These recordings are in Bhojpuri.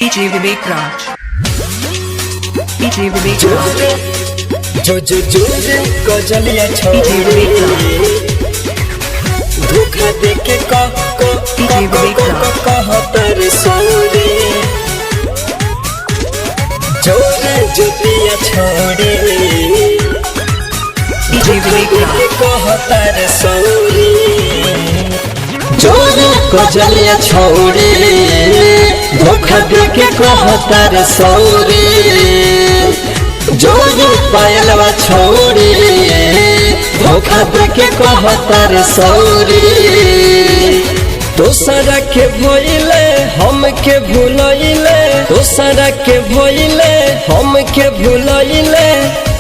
DJ Vivek Raj. DJ Vivek Raj. जो कजलिया DJ Vivek Raj. धोखा देके कहतर सौरे जोरे जुतिया छोड़े DJ Vivek Raj. कहतर सौरे जोरे कजलिया छोड़े धोखा देके कहतर सौरे जोरे पायलवा छोड़े धोखा देके कहतर सौरे दोसरा के भइले हम के भूलइले दोसरा के भइले हम के भूलइले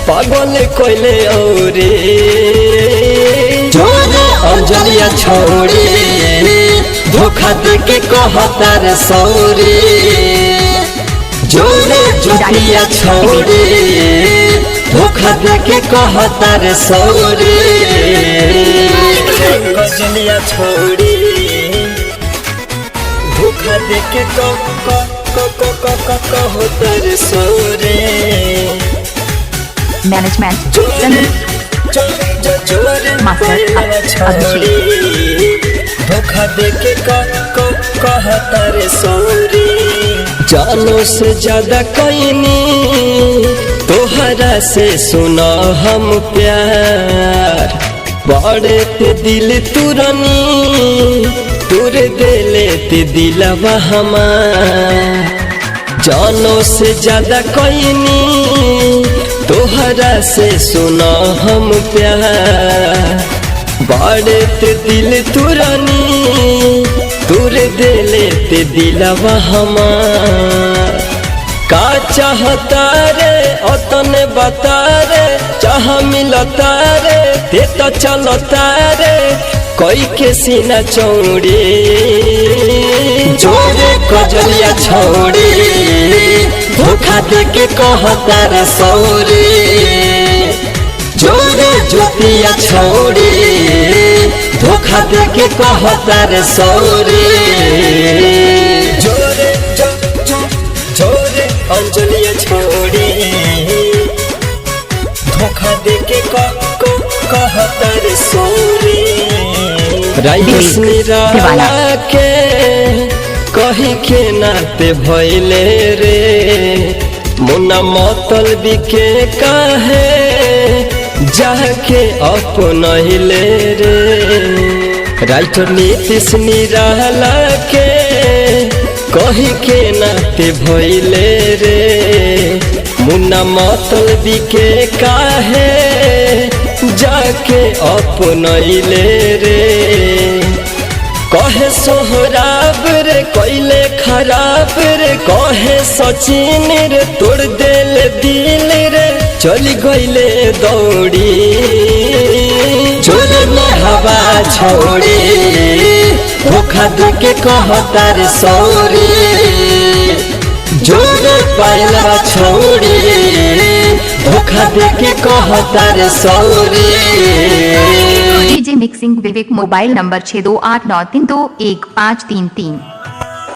पागल कोइले औरे जोरे अंजलिया छोड़े धोखा देके कहतर सौरे जोरे जुतिया छोड़े धोखा देके कहतर सौरे कजलिया छोड़े धोखा देके कहतर सौरे मैनेजमेंट धोखा देके कहतर सौरे जानो से ज्यादा कईनी तोहरा से सुना हम प्यार बड़े ते दिल तुरनी तुर दिले ते दिलवा हमार जानो से ज्यादा कईनी तोहरा से सुना हम प्यार बड़े ते दिल तुरनी तुर दिले ते दिलवा हमार का चाहता रे अतने बता रे चाह मिलता रे ते तो चलता रे कोई के सीना चौड़े जोरे कजलिया छोड़े धोखा देके कहतर सौरे जोरे जुतिया छोड़े धोखा देके कहतर सौरे जोरे जोरे अंजलिया छोड़े धोखा देके कहतर सौरे राइसनिरा के कही के नाते भइले रे मुन्ना मतलबी के काहे जाके अपनहिले रे राइटर नीतीश निराला के कही के नाते भइले रे मुन्ना मतलबी के काहे जाके अपनहिले रे कहे सोहराब रे कोइले खराब रे कहे सचिन रे तोड़ दिल दिल रे चली गईले दौड़ी जोरे में हवा छोड़े धोखा देके कहतर सौरे जोरे पायलवा छोड़े धोखा देके कहतर सौरे डीजे मिक्सिंग विवेक मोबाइल नंबर 6289321533।